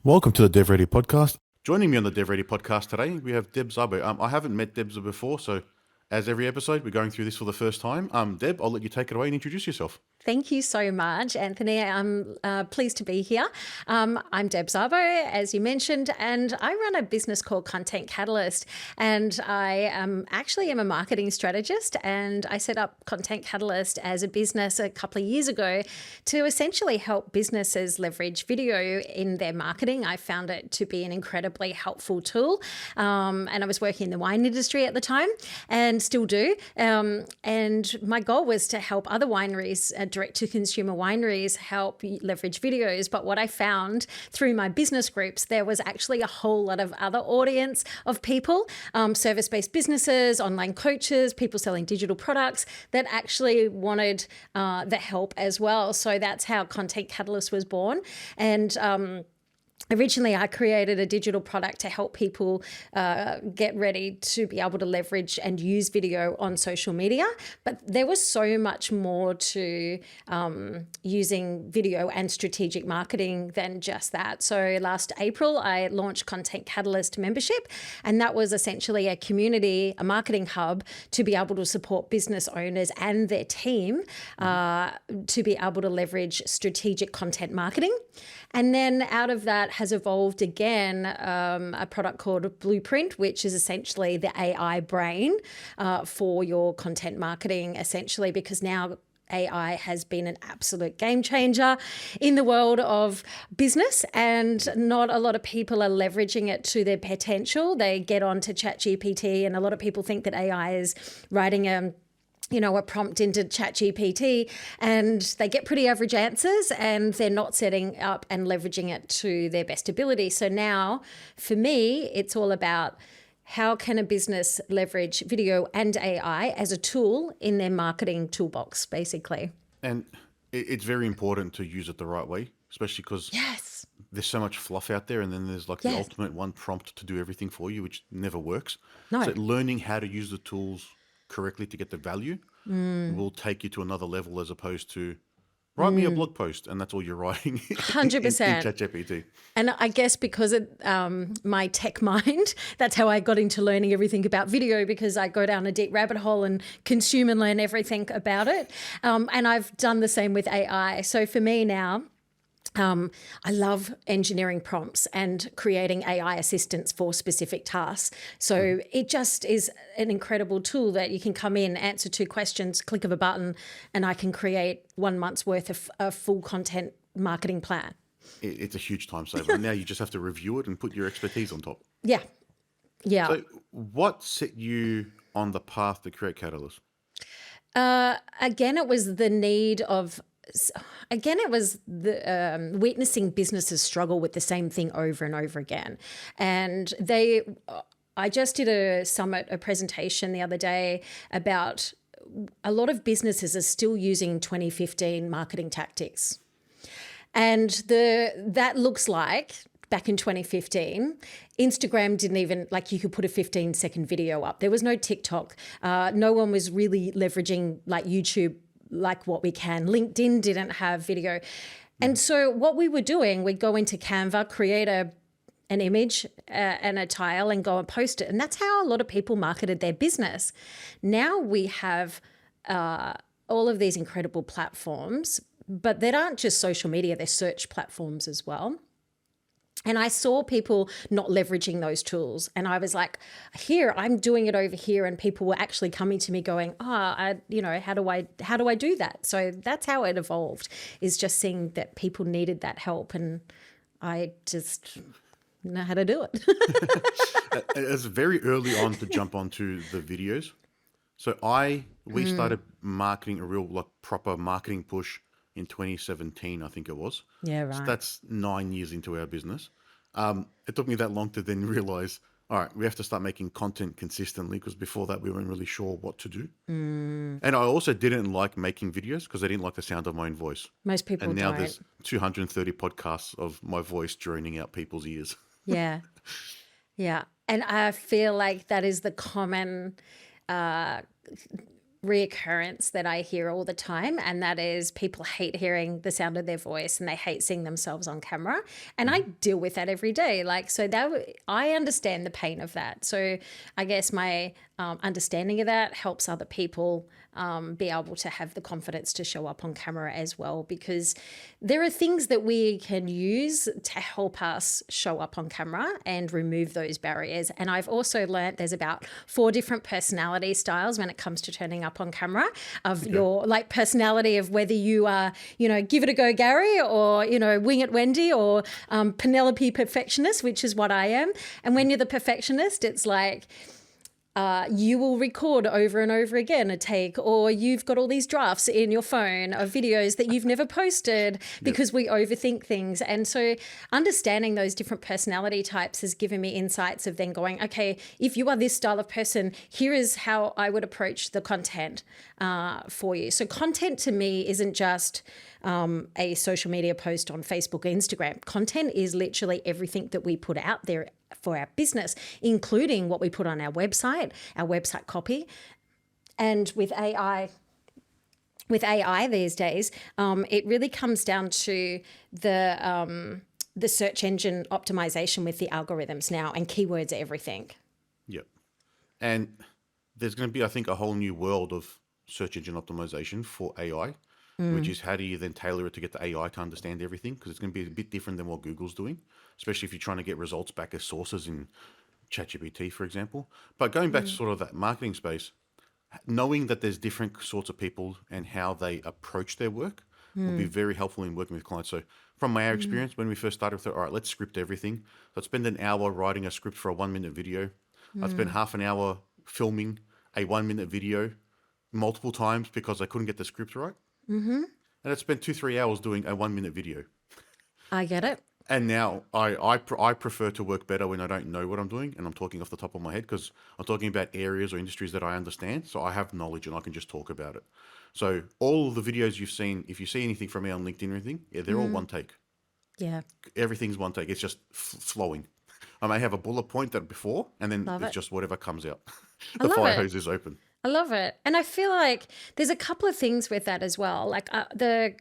Welcome to the DevReady podcast. Joining me on the DevReady podcast today, we have Deb Szabo. I haven't met Deb before, so as every episode, we're going through this for the first time. Deb, I'll let you take it away and introduce yourself. Thank you so much, Anthony. I'm pleased to be here. I'm Deb Szabo, as you mentioned, and I run a business called Content Catalyst. And I actually am a marketing strategist, and I set up Content Catalyst as a business a couple of years ago to essentially help businesses leverage video in their marketing. I found it to be an incredibly helpful tool, and I was working in the wine industry at the time, and still do. And my goal was to help other wineries, direct-to-consumer wineries, help leverage videos. But what I found through my business groups, there was actually a whole lot of other audience of people, service-based businesses, online coaches, people selling digital products that actually wanted the help as well. So that's how Content Catalyst was born. And originally, I created a digital product to help people get ready to be able to leverage and use video on social media. But there was so much more to using video and strategic marketing than just that. So last April, I launched Content Catalyst membership, and that was essentially a community, a marketing hub to be able to support business owners and their team to be able to leverage strategic content marketing. And then out of that has evolved again a product called Blueprint, which is essentially the AI brain for your content marketing, essentially, because now AI has been an absolute game changer in the world of business, and not a lot of people are leveraging it to their potential. They get onto ChatGPT, and a lot of people think that AI is writing a prompt into ChatGPT, and they get pretty average answers, and they're not setting up and leveraging it to their best ability. So now, for me, it's all about how can a business leverage video and AI as a tool in their marketing toolbox, basically. And it's very important to use it the right way, especially because Yes. there's so much fluff out there, and then there's like the ultimate one prompt to do everything for you, which never works. No. So learning how to use the tools correctly to get the value will take you to another level, as opposed to write me a blog post and that's all you're writing 100%. in ChatGPT. And I guess because of my tech mind, that's how I got into learning everything about video, because I go down a deep rabbit hole and consume and learn everything about it. And I've done the same with AI. So for me now, I love engineering prompts and creating AI assistants for specific tasks. So it just is an incredible tool that you can come in, answer 2 questions, click of a button, and I can create 1 month's worth of a full content marketing plan. It's a huge time saver. And now you just have to review it and put your expertise on top. Yeah. Yeah. So what set you on the path to create Catalyst? Again, it was the need of witnessing businesses struggle with the same thing over and over again. And I just did a presentation the other day about a lot of businesses are still using 2015 marketing tactics. And that looks like back in 2015, Instagram didn't even, like, you could put a 15-second video up. There was no TikTok. No one was really leveraging like YouTube like what we can. LinkedIn didn't have video. And so what we were doing, we'd go into Canva, create an image and a tile and go and post it. And that's how a lot of people marketed their business. Now we have all of these incredible platforms, but they aren't just social media, they're search platforms as well. And I saw people not leveraging those tools. And I was like, here, I'm doing it over here. And people were actually coming to me going, how do I do that? So that's how it evolved, is just seeing that people needed that help. And I just know how to do it. It's very early on to jump onto the videos. So we started marketing a real proper marketing push in 2017, I think it was. Yeah, right. So that's 9 years into our business. It took me that long to then realize, all right, we have to start making content consistently, because before that we weren't really sure what to do. And I also didn't like making videos because I didn't like the sound of my own voice. Most people And now don't. there's 230 podcasts of my voice droning out people's ears. Yeah. Yeah. And I feel like that is the common reoccurrence that I hear all the time, and that is people hate hearing the sound of their voice and they hate seeing themselves on camera. And I deal with that every day. I understand the pain of that. So I guess my understanding of that helps other people be able to have the confidence to show up on camera as well, because there are things that we can use to help us show up on camera and remove those barriers. And I've also learned there's about 4 different personality styles when it comes to turning up on camera of your personality, of whether you are, give it a go, Gary, or, wing it, Wendy, or Penelope Perfectionist, which is what I am. And when you're the perfectionist, it's like, you will record over and over again a take, or you've got all these drafts in your phone of videos that you've never posted because we overthink things. And so understanding those different personality types has given me insights of then going, okay, if you are this style of person, here is how I would approach the content for you. So content to me isn't just a social media post on Facebook or Instagram. Content is literally everything that we put out there for our business, including what we put on our website copy. And with AI these days, it really comes down to the search engine optimization with the algorithms now, and keywords are everything. Yep. And there's going to be, I think, a whole new world of search engine optimization for AI, which is how do you then tailor it to get the AI to understand everything? Because it's going to be a bit different than what Google's doing, especially if you're trying to get results back as sources in ChatGPT, for example. But going back to sort of that marketing space, knowing that there's different sorts of people and how they approach their work will be very helpful in working with clients. So from my experience, when we first started with it, all right, let's script everything. So I'd spend an hour writing a script for a 1-minute video. I'd spend half an hour filming a 1-minute video multiple times because I couldn't get the script right. And I'd spend 2-3 hours doing a 1-minute video. I get it. And now I prefer to work better when I don't know what I'm doing and I'm talking off the top of my head, because I'm talking about areas or industries that I understand. So I have knowledge and I can just talk about it. So all of the videos you've seen, if you see anything from me on LinkedIn or anything, they're all one take. Yeah. Everything's one take. It's just flowing. I may have a bullet point that before, and then it's just whatever comes out. The fire hose is open. I love it. And I feel like there's a couple of things with that as well. Like the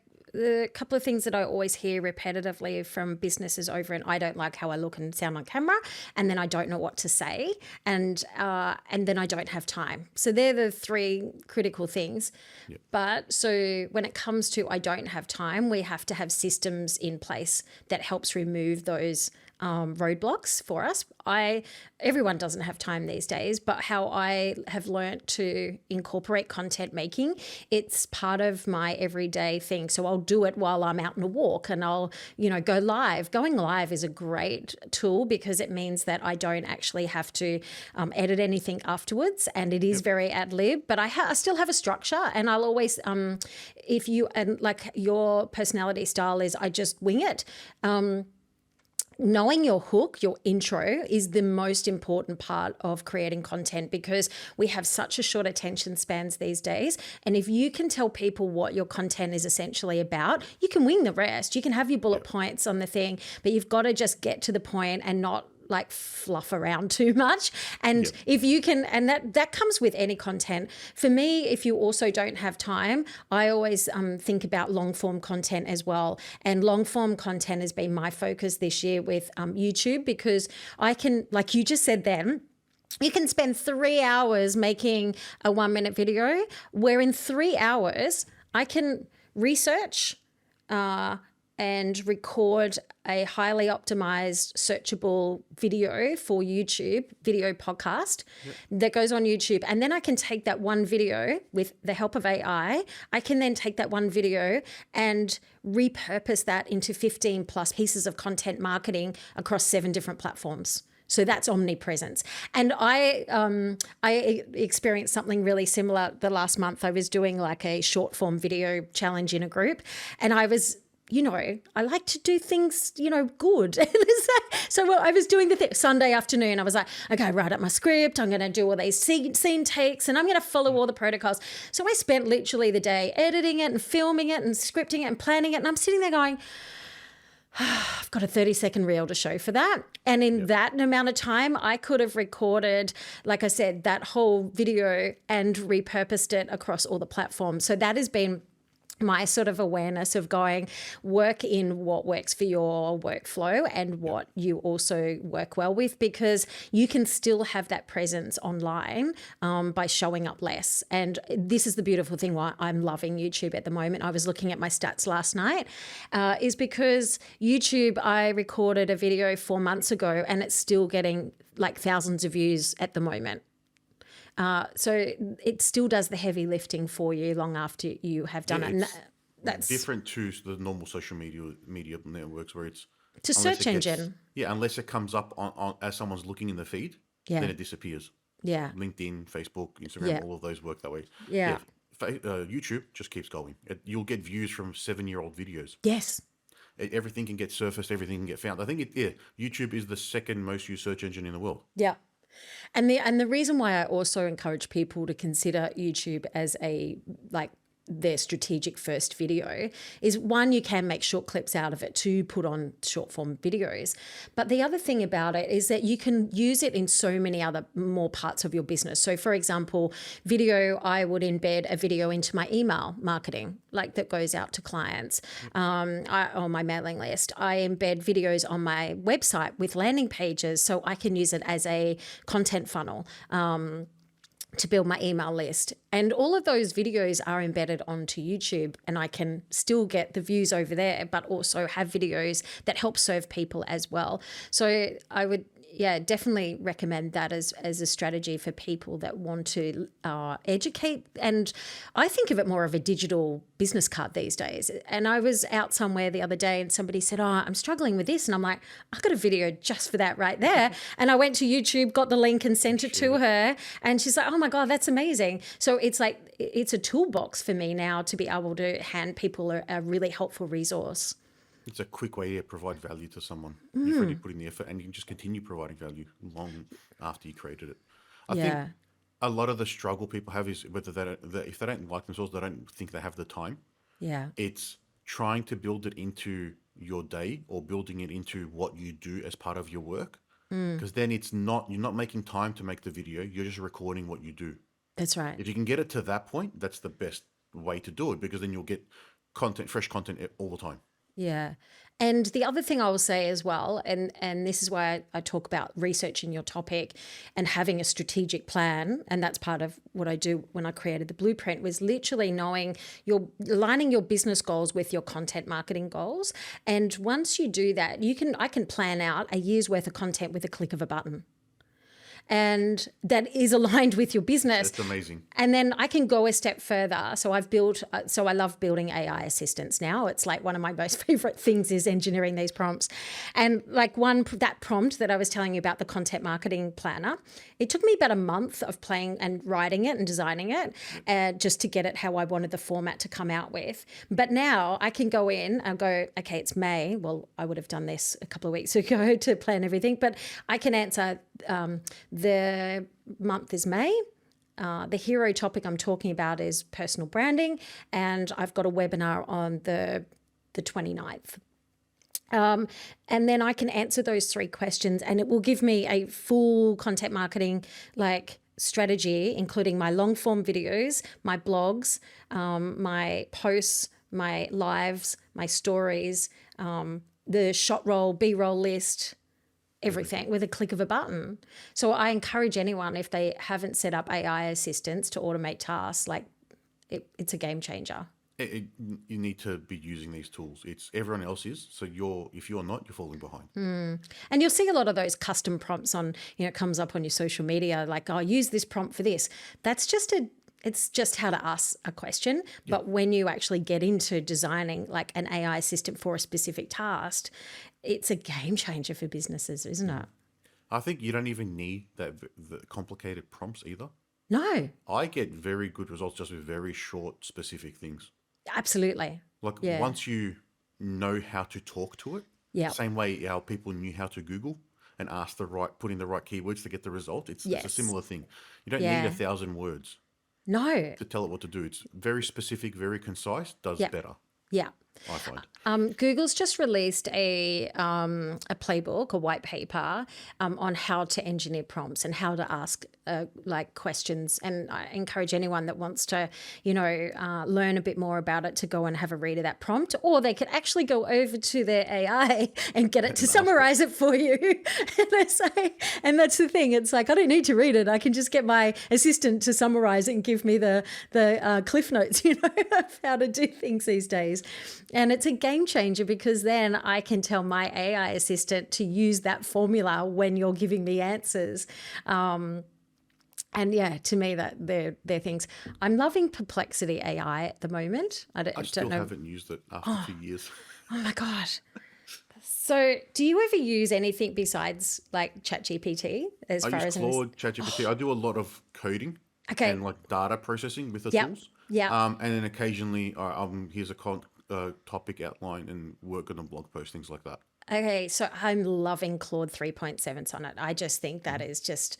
couple of things that I always hear repetitively from businesses over, and I don't like how I look and sound on camera, and then I don't know what to say, and then I don't have time. So they're the 3 critical things. Yep. But so when it comes to I don't have time, we have to have systems in place that helps remove those roadblocks for us. Everyone doesn't have time these days, but how I have learnt to incorporate content making, it's part of my everyday thing. So I'll do it while I'm out on a walk, and I'll, go live. Going live is a great tool because it means that I don't actually have to edit anything afterwards, and it is very ad lib, but I still have a structure, and I'll always, if you, and like your personality style is I just wing it, knowing your hook, your intro, is the most important part of creating content, because we have such a short attention spans these days. And if you can tell people what your content is essentially about, you can wing the rest. You can have your bullet points on the thing, but you've got to just get to the point and not like fluff around too much. And if you can, and that comes with any content. For me, if you also don't have time, I always think about long form content as well. And long form content has been my focus this year with YouTube, because I can, like you just said then, you can spend 3 hours making a 1-minute video, where in 3 hours I can research and record a highly optimized searchable video for YouTube, video podcast that goes on YouTube. And then I can take that one video with the help of AI. I can then take that one video and repurpose that into 15 plus pieces of content marketing across 7 different platforms. So that's omnipresence. And I experienced something really similar the last month. I was doing like a short form video challenge in a group, and I was, I like to do things, good. So I was doing the Sunday afternoon. I was like, okay, write up my script. I'm going to do all these scene takes, and I'm going to follow all the protocols. So I spent literally the day editing it and filming it and scripting it and planning it. And I'm sitting there going, I've got a 30-second reel to show for that. And in that amount of time, I could have recorded, like I said, that whole video and repurposed it across all the platforms. So that has been my sort of awareness of going, work in what works for your workflow and what you also work well with, because you can still have that presence online by showing up less. And this is the beautiful thing why I'm loving YouTube at the moment. I was looking at my stats last night, is because YouTube, I recorded a video 4 months ago and it's still getting like thousands of views at the moment. So it still does the heavy lifting for you long after you have done it. And that's different to the normal social media networks where it's a search engine. Unless it comes up on as someone's looking in the feed, then it disappears. Yeah. LinkedIn, Facebook, Instagram, all of those work that way. Yeah. YouTube just keeps going. You'll get views from 7-year-old videos. Yes. Everything can get surfaced. Everything can get found. I think YouTube is the second most used search engine in the world. Yeah. And the reason why I also encourage people to consider YouTube as their strategic first video is, one, you can make short clips out of it to put on short form videos. But the other thing about it is that you can use it in so many other more parts of your business. So for example, video, I would embed a video into my email marketing, like that goes out to clients on my mailing list. I embed videos on my website with landing pages so I can use it as a content funnel to build my email list. And all of those videos are embedded onto YouTube, and I can still get the views over there, but also have videos that help serve people as well. So I would definitely recommend that as a strategy for people that want to educate. And I think of it more of a digital business card these days. And I was out somewhere the other day and somebody said, I'm struggling with this. And I'm like, I've got a video just for that right there. And I went to YouTube, got the link and sent it to her. And she's like, oh my God, that's amazing. So it's like, it's a toolbox for me now to be able to hand people a really helpful resource. It's a quick way to provide value to someone. You've already put in the effort, and you can just continue providing value long after you created it. I think a lot of the struggle people have is whether if they don't like themselves, they don't think they have the time. Yeah. It's trying to build it into your day or building it into what you do as part of your work. Because then you're not making time to make the video. You're just recording what you do. That's right. If you can get it to that point, that's the best way to do it, because then you'll get fresh content all the time. Yeah. And the other thing I will say as well, and this is why I talk about researching your topic and having a strategic plan, and that's part of what I do when I created the blueprint, was literally knowing aligning your business goals with your content marketing goals. And once you do that, I can plan out a year's worth of content with a click of a button. And that is aligned with your business. That's amazing. And then I can go a step further. So I love building AI assistants now. It's like one of my most favorite things is engineering these prompts. And like that prompt that I was telling you about, the content marketing planner, it took me about a month of playing and writing it and designing it just to get it how I wanted the format to come out with. But now I can go in and go, okay, it's May. Well, I would have done this a couple of weeks ago to plan everything, but I can answer the month is May. The hero topic I'm talking about is personal branding, and I've got a webinar on the 29th. And then I can answer those 3 questions, and it will give me a full content marketing strategy, including my long form videos, my blogs, my posts, my lives, my stories, the shot roll, B-roll list, everything with a click of a button. So I encourage anyone, if they haven't set up AI assistants to automate tasks, it's a game changer. You need to be using these tools. Everyone else is. So if you're not, you're falling behind. And you'll see a lot of those custom prompts on, it comes up on your social media, like, use this prompt for this. That's it's just how to ask a question. But when you actually get into designing like an AI assistant for a specific task, it's a game changer for businesses, isn't it? I think you don't even need the complicated prompts either. No. I get very good results just with very short, specific things. Absolutely. Once you know how to talk to it, same way how people knew how to Google and put in the right keywords to get the result. It's a similar thing. You don't need 1,000 words. No. To tell it what to do. It's very specific, very concise, does better. Yeah. I find. Google's just released a playbook, a white paper on how to engineer prompts and how to ask like questions. And I encourage anyone that wants to, learn a bit more about it to go and have a read of that prompt, or they could actually go over to their AI and get it to summarize it for you. And that's the thing. It's like, I don't need to read it. I can just get my assistant to summarize it and give me the cliff notes, of how to do things these days. And it's a game changer because then I can tell my AI assistant to use that formula when you're giving me answers. And yeah, to me, that they're things. I'm loving Perplexity AI at the moment. I still don't know. haven't used it after 2 years. Oh my gosh. So do you ever use anything besides like ChatGPT as I far use as Claude, ChatGPT. I do a lot of coding and like data processing with the tools. Yeah. And then occasionally, here's a topic outline and work on a blog post, things like that. Okay, so I'm loving Claude 3.7 on it. I just think that is just,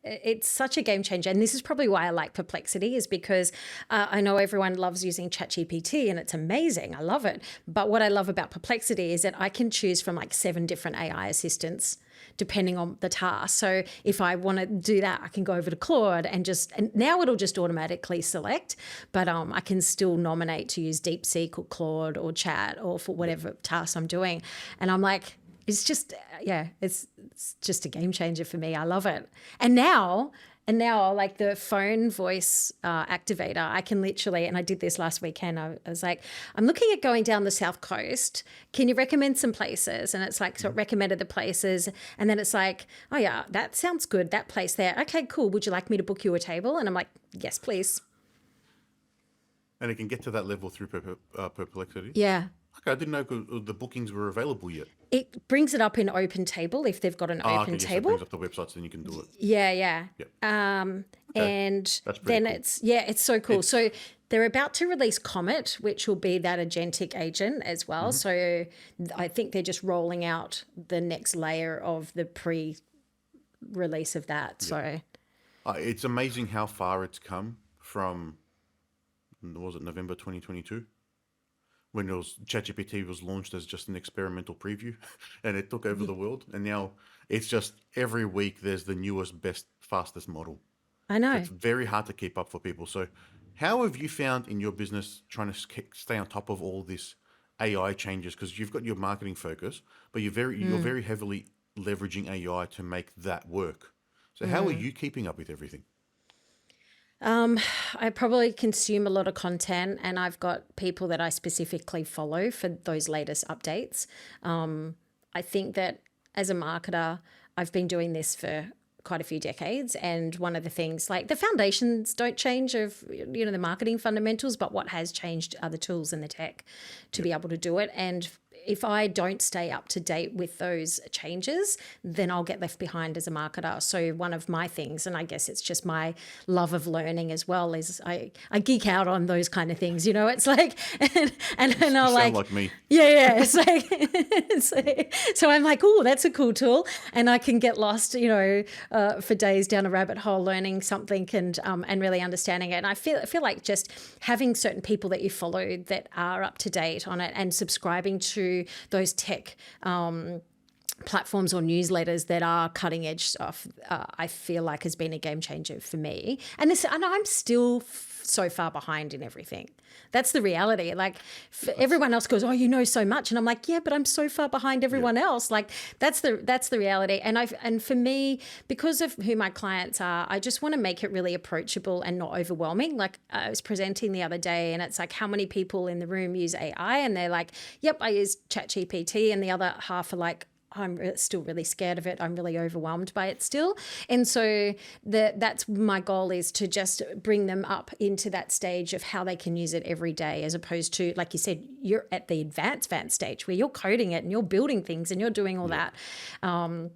it's such a game changer. And this is probably why I like Perplexity, is because I know everyone loves using ChatGPT and it's amazing. I love it. But what I love about Perplexity is that I can choose from like 7 different AI assistants depending on the task. So if I want to do that, I can go over to Claude and now it'll just automatically select, but I can still nominate to use DeepSeek or Claude or Chat or for whatever task I'm doing. And I'm like, it's just, it's just a game changer for me. I love it. And now like the phone voice activator, I can literally, and I did this last weekend, I was like, I'm looking at going down the South Coast. Can you recommend some places? And it's like, so it recommended the places. And then it's like, oh yeah, that sounds good. That place there. Okay, cool. Would you like me to book you a table? And I'm like, yes, please. And it can get to that level through Perplexity. Yeah. Okay, I didn't know the bookings were available yet. It brings it up in open table if they've got an open yes, table. it brings up the websites, then you can do it. Yeah. Yep. And That's then cool. it's so cool. So they're about to release Comet, which will be that agentic agent as well. So I think they're just rolling out the next layer of the pre-release of that. So It's amazing how far it's come from, was it November 2022? When ChatGPT was launched as just an experimental preview and it took over the world. And now it's just every week there's the newest, best, fastest model. I know. It's very hard to keep up for people. So how have you found in your business trying to stay on top of all this AI changes? Because you've got your marketing focus, but you're very heavily leveraging AI to make that work. So how are you keeping up with everything? I probably consume a lot of content, and I've got people that I specifically follow for those latest updates. I think that as a marketer, I've been doing this for quite a few decades, and one of the things, like, the foundations don't change of the marketing fundamentals, but what has changed are the tools and the tech to be able to do it. And if I don't stay up to date with those changes, then I'll get left behind as a marketer. So one of my things, and I guess it's just my love of learning as well, is I geek out on those kind of things. It's like, and I'll like me. Yeah. It's like, so I'm like, oh, that's a cool tool, and I can get lost, for days down a rabbit hole learning something and really understanding it. And I feel like just having certain people that you follow that are up to date on it and subscribing to those tech platforms or newsletters that are cutting edge stuff, I feel like has been a game changer for me. And I'm still so far behind in everything. That's the reality. Like, everyone else goes, oh, you know so much, and I'm like, yeah, but I'm so far behind everyone else. Like, that's the reality. And for me, because of who my clients are, I just want to make it really approachable and not overwhelming. Like, I was presenting the other day, and it's like, how many people in the room use AI? And they're like, yep, I use ChatGPT, and the other half are like, I'm still really scared of it. I'm really overwhelmed by it still. And so that's my goal, is to just bring them up into that stage of how they can use it every day, as opposed to, like you said, you're at the advanced stage where you're coding it and you're building things and you're doing all that. And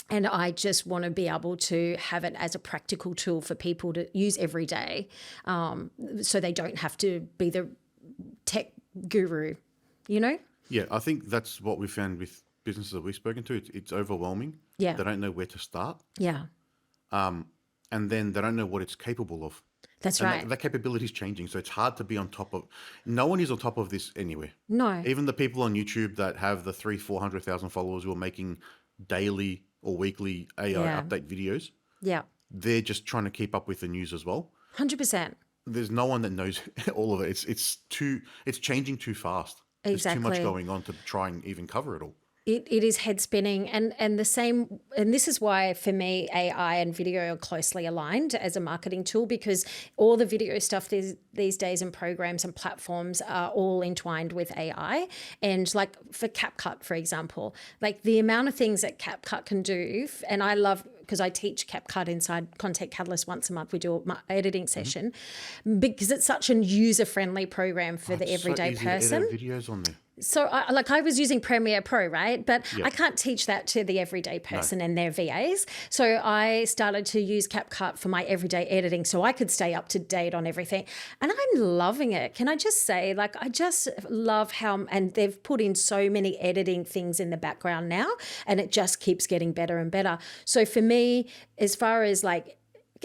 I just want to be able to have it as a practical tool for people to use every day, so they don't have to be the tech guru, Yeah, I think that's what we found with businesses that we've spoken to. It's overwhelming. Yeah. They don't know where to start. Yeah. And then they don't know what it's capable of. That's And right. that capability is changing. So it's hard to be on top of. No one is on top of this anywhere. No. Even the people on YouTube that have the 400,000 followers who are making daily or weekly AI Yeah. update videos, Yeah. they're just trying to keep up with the news as well. 100%. There's no one that knows all of it. It's changing too fast. There's too much Exactly. going on to try and even cover it all. It is head spinning, and the same, and this is why for me AI and video are closely aligned as a marketing tool, because all the video stuff these days and programs and platforms are all entwined with AI. And like for CapCut, for example, like the amount of things that CapCut can do, and I love, because I teach CapCut inside Content Catalyst once a month. We do my editing session because it's such a user-friendly program for the It's so everyday easy person. to edit videos on there. So I was using Premiere Pro, right? But Yeah. I can't teach that to the everyday person and their VAs. So I started to use CapCut for my everyday editing so I could stay up to date on everything. And I'm loving it. Can I just say, like, I just love how, and they've put in so many editing things in the background now, and it just keeps getting better and better. So for me, as far as like,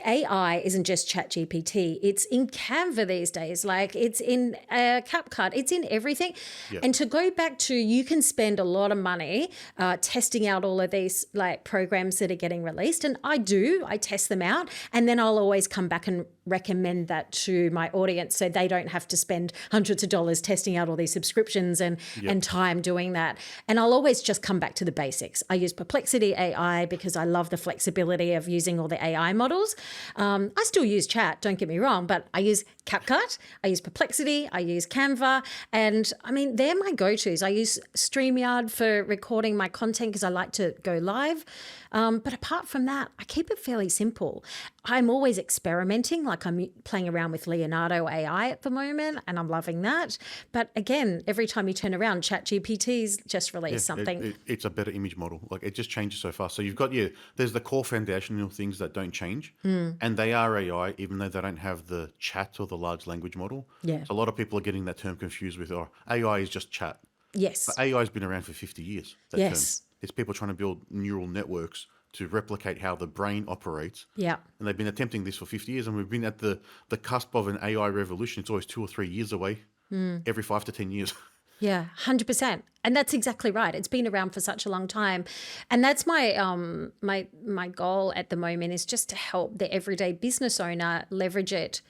AI isn't just ChatGPT. It's in Canva these days. Like it's in CapCut. It's in everything. Yeah. And to go back to, you can spend a lot of money testing out all of these like programs that are getting released. And I do. I test them out, and then I'll always come back and recommend that to my audience so they don't have to spend hundreds of dollars testing out all these subscriptions and time doing that. And I'll always just come back to the basics. I use Perplexity AI because I love the flexibility of using all the AI models. I still use chat, don't get me wrong, but I use CapCut, I use Perplexity, I use Canva, and I mean, they're my go-tos. I use StreamYard for recording my content because I like to go live. But apart from that, I keep it fairly simple. I'm always experimenting, like I'm playing around with Leonardo AI at the moment, and I'm loving that. But again, every time you turn around, ChatGPT's just released something. It's a better image model. Like it just changes so fast. So you've got there's the core foundational things that don't change, and they are AI, even though they don't have the chat or the large language model. Yeah. So a lot of people are getting that term confused with, AI is just chat. Yes. But AI has been around for 50 years. That Yes. term. It's people trying to build neural networks to replicate how the brain operates. Yeah. And they've been attempting this for 50 years, and we've been at the cusp of an AI revolution. It's always 2 or 3 years away, every 5 to 10 years. Yeah, 100%. And that's exactly right. It's been around for such a long time. And that's my my goal at the moment, is just to help the everyday business owner leverage it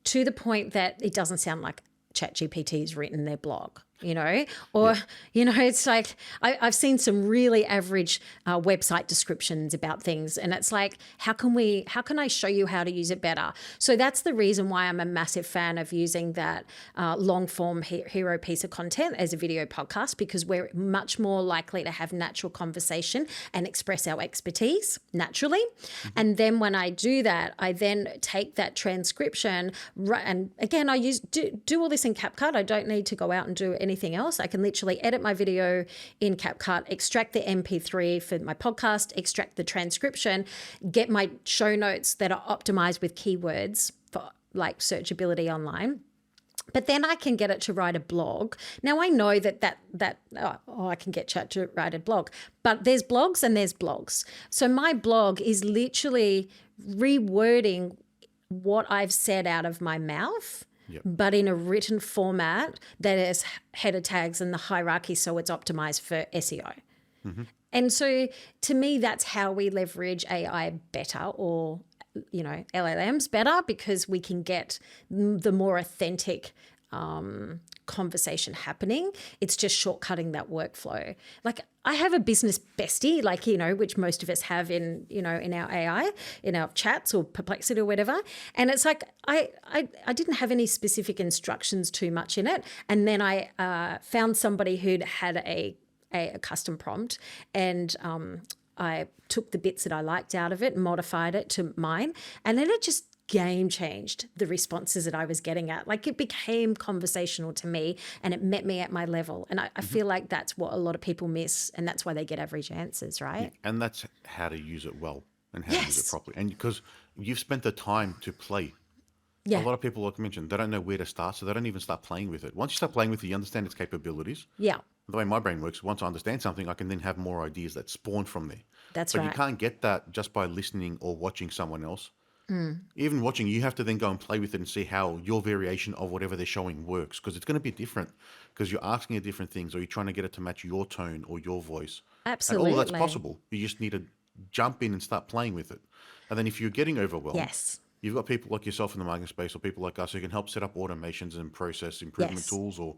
to the point that it doesn't sound like ChatGPT's written their blog, or, it's like I've seen some really average website descriptions about things, and it's like, how can I show you how to use it better? So that's the reason why I'm a massive fan of using that long form hero piece of content as a video podcast, because we're much more likely to have natural conversation and express our expertise naturally. And then when I do that, I then take that transcription, and again, I do all this in CapCut. I don't need to go out and do anything else. I can literally edit my video in CapCut, extract the MP3 for my podcast, extract the transcription, get my show notes that are optimized with keywords for like searchability online. But then I can get it to write a blog. Now I know that I can get Chat to write a blog, but there's blogs and there's blogs. So my blog is literally rewording what I've said out of my mouth, but in a written format that has header tags and the hierarchy, so it's optimized for SEO. And so to me, that's how we leverage AI better, or LLMs better, because we can get the more authentic conversation happening. It's just shortcutting that workflow. Like I have a business bestie, which most of us have in our AI, in our chats or Perplexity or whatever. And it's like, I didn't have any specific instructions too much in it. And then I found somebody who'd had a custom prompt, and I took the bits that I liked out of it, modified it to mine, and then it just game changed the responses that I was getting at. Like it became conversational to me, and it met me at my level. And I feel like that's what a lot of people miss, and that's why they get average answers, right? And that's how to use it well and how to use it properly. And because you've spent the time to play. Yeah. A lot of people, like I mentioned, they don't know where to start, so they don't even start playing with it. Once you start playing with it, you understand its capabilities. Yeah. The way my brain works, once I understand something, I can then have more ideas that spawn from there. That's But right. you can't get that just by listening or watching someone else. Even watching, you have to then go and play with it and see how your variation of whatever they're showing works, because it's going to be different because you're asking it different things, or you're trying to get it to match your tone or your voice. And all of that's Absolutely. possible. You just need to jump in and start playing with it. And then if you're getting overwhelmed, Yes. you've got people like yourself in the marketing space or people like us who can help set up automations and process improvement Yes. tools or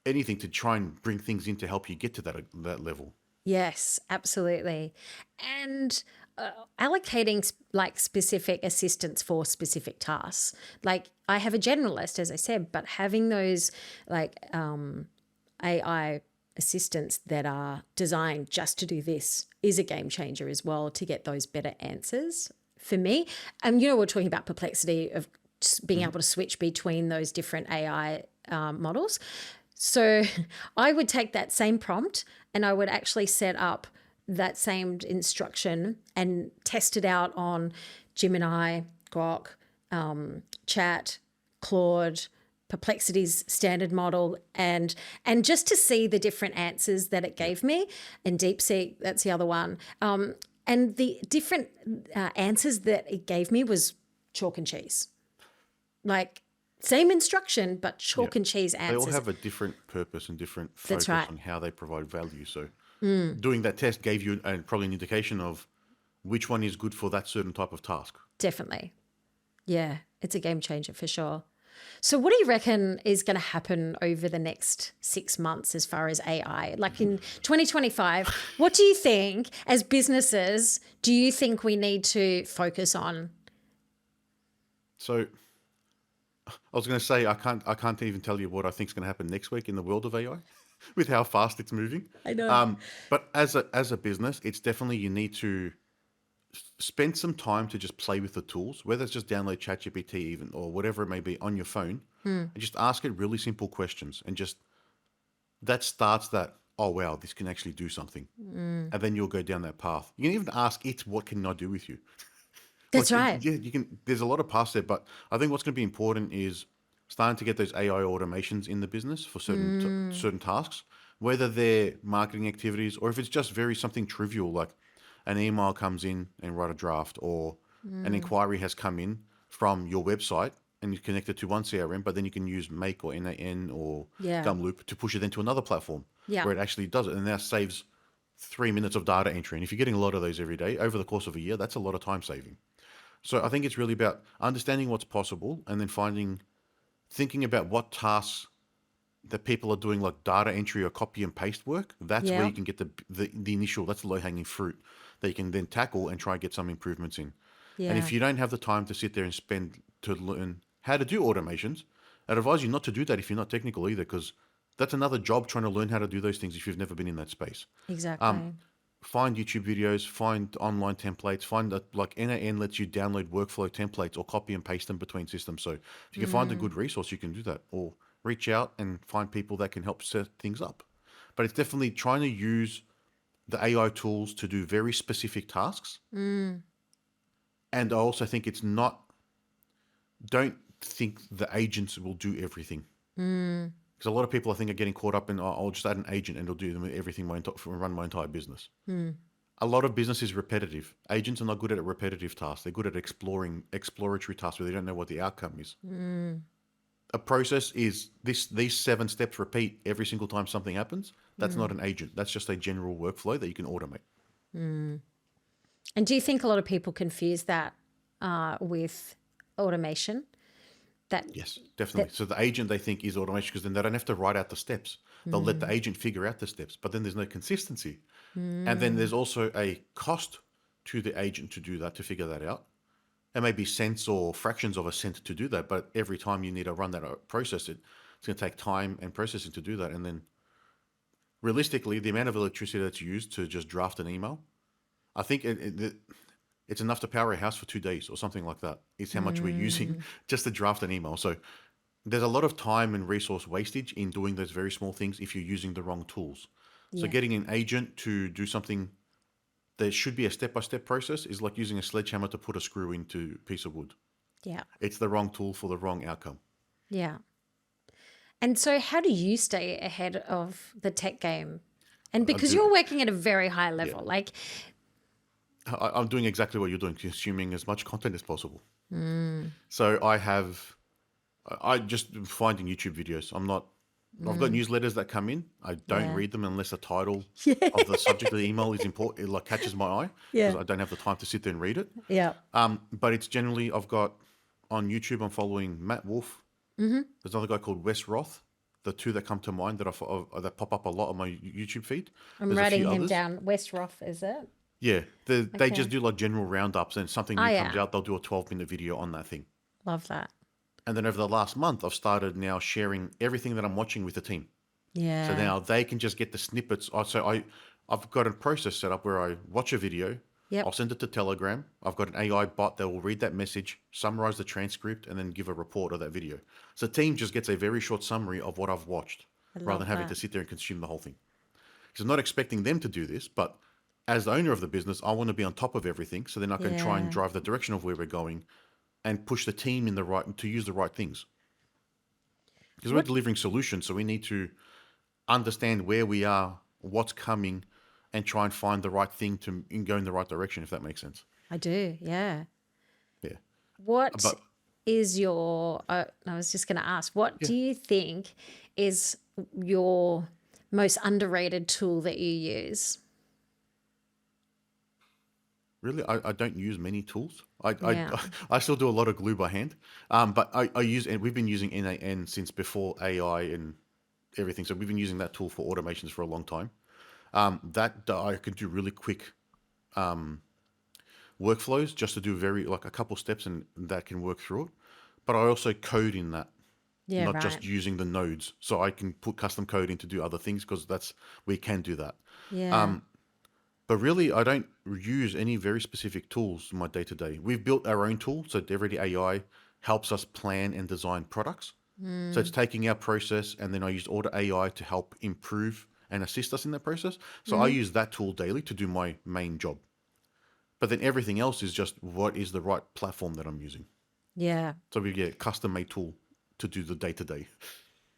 anything to try and bring things in to help you get to that level. Yes, absolutely. And allocating like specific assistance for specific tasks. Like I have a generalist, as I said, but having those like AI assistants that are designed just to do this is a game changer as well to get those better answers for me. And we're talking about perplexity of being able to switch between those different AI models. So I would take that same prompt and I would actually set up that same instruction and test it out on Gemini, Grok, Chat, Claude, Perplexity's standard model, and just to see the different answers that it gave me, and DeepSeek, that's the other one. And the different answers that it gave me was chalk and cheese. Like same instruction, but chalk and cheese They all answers. have a different purpose and different That's focus right. on how they provide value. So doing that test gave you probably an indication of which one is good for that certain type of task. Definitely. Yeah, it's a game changer for sure. So what do you reckon is going to happen over the next 6 months as far as AI? Like in 2025, what do you think as businesses, do you think we need to focus on? So I was going to say I can't even tell you what I think is going to happen next week in the world of AI with how fast it's moving. I know. But as a business, it's definitely you need to spend some time to just play with the tools, whether it's just download ChatGPT even or whatever it may be on your phone, and just ask it really simple questions, and just that starts that. Oh wow, this can actually do something, and then you'll go down that path. You can even ask it, "What can I do with you?" That's right. Yeah, you can. There's a lot of paths there, but I think what's going to be important is starting to get those AI automations in the business for certain tasks, whether they're marketing activities or if it's just very something trivial like an email comes in and write a draft, or an inquiry has come in from your website and you connect it to one CRM, but then you can use Make or NAN or Yeah. Gumloop to push it into another platform Yeah. where it actually does it, and that saves 3 minutes of data entry. And if you're getting a lot of those every day over the course of a year, that's a lot of time saving. So I think it's really about understanding what's possible and then thinking about what tasks that people are doing, like data entry or copy and paste work. That's where Yeah. you can get the initial, that's the low hanging fruit that you can then tackle and try and get some improvements in. And Yeah. if you don't have the time to sit there and spend to learn how to do automations, I'd advise you not to do that if you're not technical either, because that's another job trying to learn how to do those things if you've never been in that space. Exactly. Find YouTube videos, find online templates, find that like NAN lets you download workflow templates or copy and paste them between systems. So if you can find a good resource, you can do that, or reach out and find people that can help set things up. But it's definitely trying to use the AI tools to do very specific tasks. And I also think don't think the agents will do everything. Because a lot of people I think are getting caught up in, oh, I'll just add an agent and it'll do everything, run my entire business. A lot of business is repetitive. Agents are not good at repetitive tasks. They're good at exploratory tasks where they don't know what the outcome is. A process is these 7 steps repeat every single time something happens. That's not an agent. That's just a general workflow that you can automate. And do you think a lot of people confuse that with automation? That Yes, definitely. So the agent they think is automation because then they don't have to write out the steps. They'll let the agent figure out the steps, but then there's no consistency. And then there's also a cost to the agent to do that, to figure that out. It may be cents or fractions of a cent to do that, but every time you need to run that or process it, it's going to take time and processing to do that. And then realistically, the amount of electricity that's used to just draft an email, I think it's enough to power a house for 2 days or something like that. Is how much we're using just to draft an email. So there's a lot of time and resource wastage in doing those very small things if you're using the wrong tools. So Yeah. getting an agent to do something that should be a step-by-step process is like using a sledgehammer to put a screw into a piece of wood. Yeah. It's the wrong tool for the wrong outcome. Yeah. And so how do you stay ahead of the tech game? And because do- you're working at a very high level, like I'm doing exactly what you're doing, consuming as much content as possible. So I just finding YouTube videos. I've got newsletters that come in. I don't Yeah. read them unless the title Yeah. of the subject of the email is important. It like catches my eye because Yeah. I don't have the time to sit there and read it. Yeah. But it's generally, I've got on YouTube, I'm following Matt Wolf. There's another guy called Wes Roth. The two that come to mind that pop up a lot on my YouTube feed. I'm There's a writing few him others. down. West Roth, is it? Yeah, they just Okay. do like general roundups, and something Oh, new comes yeah. out, they'll do a 12-minute video on that thing. Love that. And then over the last month, I've started now sharing everything that I'm watching with the team. So Yeah. now they can just get the snippets. I've got a process set up where I watch a video, I'll Yep. send it to Telegram. I've got an AI bot that will read that message, summarize the transcript, and then give a report of that video. So the team just gets a very short summary of what I've watched I rather love than having that. to sit there and consume the whole thing. Because I'm not expecting them to do this, but as the owner of the business, I want to be on top of everything so then I can try and Yeah. drive the direction of where we're going and push the team to use the right things. Because we're What delivering solutions, so we need to understand where we are, what's coming, and try and find the right thing to go in the right direction, if that makes sense. I do. Yeah. Yeah. What But is your, I was just going to ask, what yeah, do you think is your most underrated tool that you use? really, I don't use many tools. I Yeah. I still do a lot of glue by hand. But I use, and we've been using NAN since before AI and everything. So we've been using that tool for automations for a long time. That I can do really quick workflows just to do like a couple steps, and that can work through it. But I also code in that, Yeah, not right. just using the nodes. So I can put custom code in to do other things because we can do that. Yeah. But really, I don't use any very specific tools in my day to day. We've built our own tool. So DevReady AI helps us plan and design products. So it's taking our process, and then I use Auto AI to help improve and assist us in that process. So I Mm-hmm. use that tool daily to do my main job. But then everything else is just what is the right platform that I'm using. Yeah. So we get a custom made tool to do the day to day.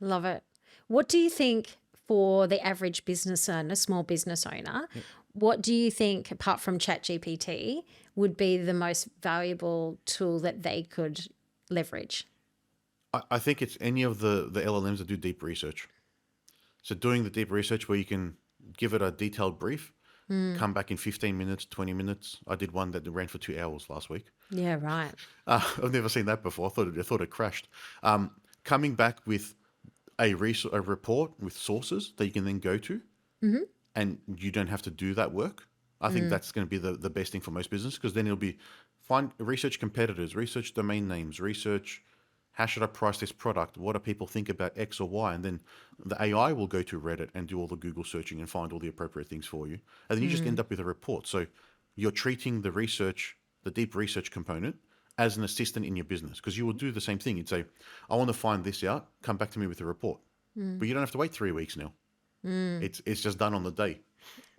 Love it. What do you think for the average business owner, small business owner, what do you think, apart from ChatGPT, would be the most valuable tool that they could leverage? I think it's any of the LLMs that do deep research. So doing the deep research where you can give it a detailed brief, come back in 15 minutes, 20 minutes. I did one that ran for 2 hours last week. Yeah, right. I've never seen that before. I thought it crashed. Coming back with a report with sources that you can then go to, and you don't have to do that work. I think that's going to be the best thing for most business, because then it'll be find research competitors, research domain names, research how should I price this product? What do people think about X or Y? And then the AI will go to Reddit and do all the Google searching and find all the appropriate things for you. And then you just end up with a report. So you're treating the research, the deep research component, as an assistant in your business, because you will do the same thing. You'd say, I want to find this out, come back to me with a report. But you don't have to wait 3 weeks now. It's just done on the day.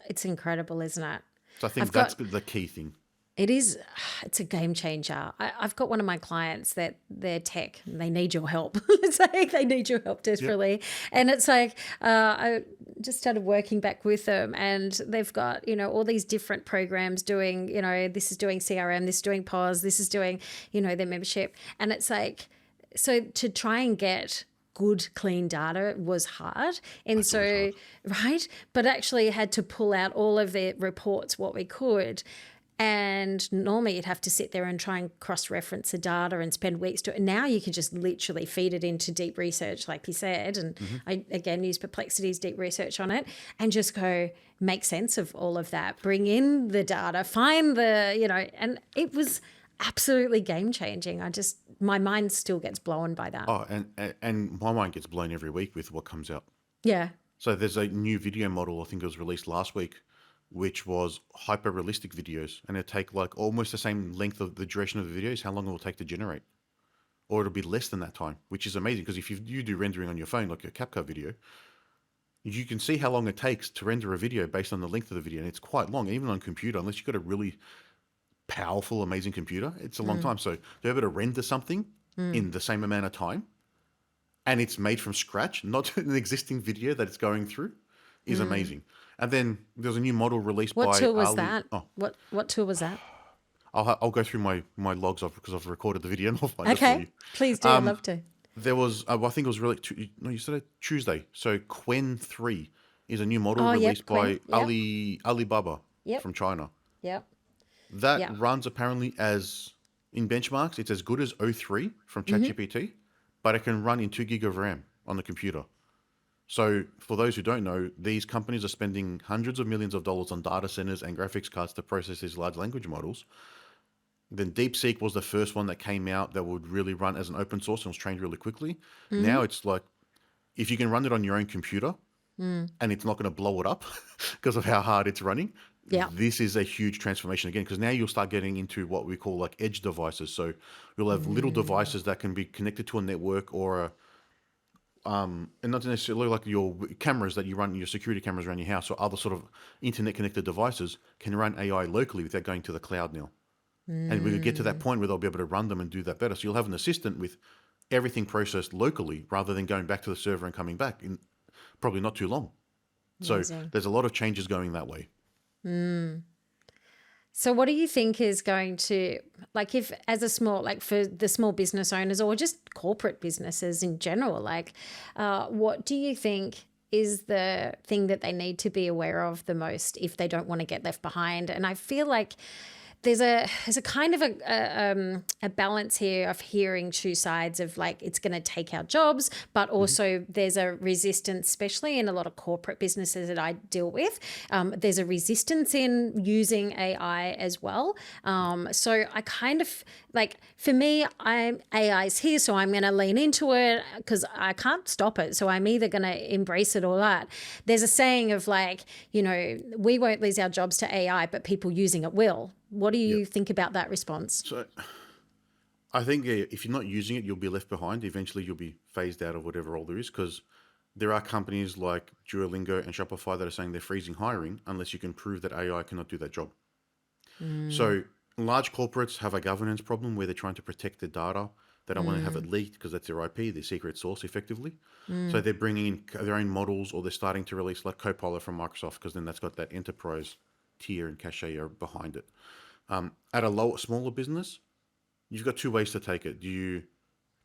It's incredible, isn't it? So I think I've that's got the key thing. It is, it's a game changer. I've got one of my clients that they're tech and they need your help. It's like they need your help Yep. desperately. And it's like, I just started working back with them, and they've got, all these different programs doing, this is doing CRM, this is doing POS, this is doing, their membership. And it's like, so to try and get good, clean data was hard. And That's always so, hard. right, but actually had to pull out all of their reports, what we could. And normally you'd have to sit there and try and cross-reference the data and spend weeks to it. Now you can just literally feed it into deep research, like you said. And I, again, use Perplexity's deep research on it and just go make sense of all of that, bring in the data, find and it was absolutely game-changing. My mind still gets blown by that. Oh, and my mind gets blown every week with what comes out. Yeah. So there's a new video model, I think it was released last week, which was hyper realistic videos, and it take like almost the same length of the duration of the videos, how long it will take to generate, or it'll be less than that time, which is amazing, because if you do rendering on your phone, like a CapCut video, you can see how long it takes to render a video based on the length of the video, and it's quite long, even on computer, unless you've got a really powerful, amazing computer, it's a long time. So they're able to render something in the same amount of time, and it's made from scratch, not an existing video that it's going through. is amazing. And then there's a new model released What by tool was Ali. that? Oh, What tool was that? I'll go through my logs off because I've recorded the video and I'll find it for Okay, you. please do. I'd love to. There was, I think it was really, no, you said it Tuesday. So Quen 3 is a new model Oh, yep, released Quinn. by Yep, Alibaba yep, from China. yep, That yep. runs apparently as, in benchmarks, it's as good as O3 from Mm-hmm. ChatGPT, but it can run in 2 gig of RAM on the computer. So for those who don't know, these companies are spending hundreds of millions of dollars on data centers and graphics cards to process these large language models. Then DeepSeek was the first one that came out that would really run as an open source and was trained really quickly. Mm-hmm. Now it's like, if you can run it on your own computer and it's not going to blow it up because of how hard it's running, Yeah. this is a huge transformation again, because now you'll start getting into what we call like edge devices. So you'll have little devices that can be connected to a network or and not necessarily like your cameras that you run, your security cameras around your house, or other sort of internet connected devices can run AI locally without going to the cloud now. And we could get to that point where they'll be able to run them and do that better. So you'll have an assistant with everything processed locally rather than going back to the server and coming back in probably not too long. So Amazing. there's a lot of changes going that way. So what do you think is going to, like, if as a small, like for the small business owners or just corporate businesses in general, like what do you think is the thing that they need to be aware of the most if they don't want to get left behind? And I feel like there's a kind of a balance here of hearing two sides of like it's going to take our jobs, but also there's a resistance, especially in a lot of corporate businesses that I deal with. There's a resistance in using AI as well. So I kind of like, for me, AI's here, so I'm going to lean into it because I can't stop it. So I'm either going to embrace it or that. There's a saying of like, you know, we won't lose our jobs to AI, but people using it will. What do you think about that response? So I think if you're not using it, you'll be left behind. Eventually, you'll be phased out of whatever role there is, because there are companies like Duolingo and Shopify that are saying they're freezing hiring unless you can prove that AI cannot do that job. So large corporates have a governance problem where they're trying to protect their data. They don't want to have it leaked because that's their IP, their secret source, effectively. So they're bringing in their own models, or they're starting to release like Copilot from Microsoft, because then that's got that enterprise tier and cachet behind it. At a smaller business, you've got two ways to take it. Do you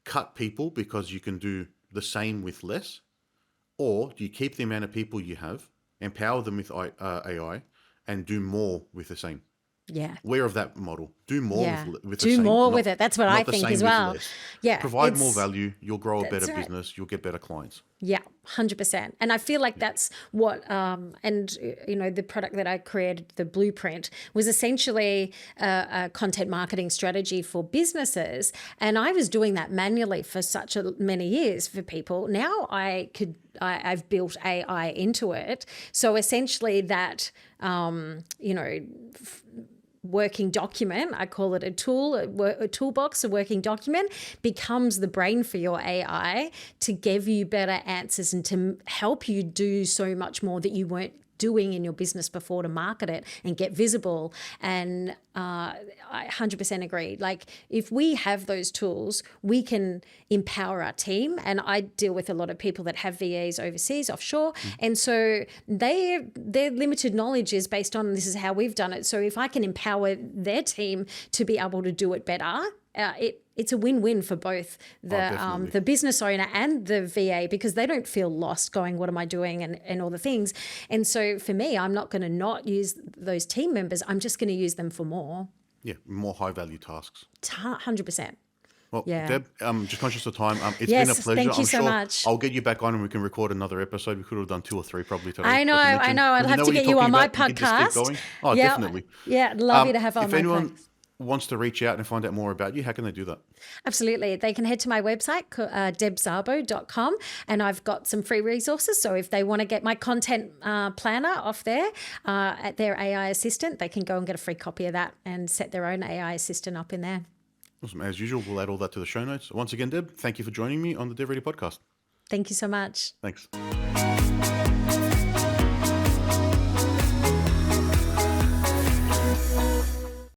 cut people because you can do the same with less, or do you keep the amount of people you have, empower them with AI, and do more with the same? Yeah. Aware of that model. Do more Yeah. with the Do same. more with it. That's what I not the think same as with well. less. Yeah. Provide more value. You'll grow a better right. business. You'll get better clients. Yeah, 100%. And I feel like that's what, and you know, the product that I created, the blueprint, was essentially a content marketing strategy for businesses. And I was doing that manually for such many years for people. Now I've built AI into it. So essentially that, you know, working document, I call it a tool, a toolbox, a working document, becomes the brain for your AI to give you better answers and to help you do so much more that you weren't doing in your business before to market it and get visible. And I 100% agree. Like if we have those tools, we can empower our team. And I deal with a lot of people that have VAs overseas, offshore. And so their limited knowledge is based on this is how we've done it. So if I can empower their team to be able to do it better, it's a win-win for both the business owner and the VA, because they don't feel lost going, what am I doing, and all the things. And so for me, I'm not going to not use those team members. I'm just going to use them for more. Yeah, more high-value tasks. 100%. Well, Yeah. Deb, just conscious of time. It's Yes, been a pleasure. thank you I'm so sure much. I'll get you back on and we can record another episode. We could have done 2 or 3 probably today. I know. Like you mentioned. I'd When have know to what get you're you on talking my about, you can just keep podcast. going. Oh, Yeah, definitely. Yeah, I'd love you to have on if my anyone podcast. wants to reach out and find out more about you, how can they do that? Absolutely. They can head to my website, debszabo.com, and I've got some free resources. So if they want to get my content planner off there at their AI assistant, they can go and get a free copy of that and set their own AI assistant up in there. Awesome. As usual, we'll add all that to the show notes. Once again, Deb, thank you for joining me on the DevReady podcast. Thank you so much. Thanks.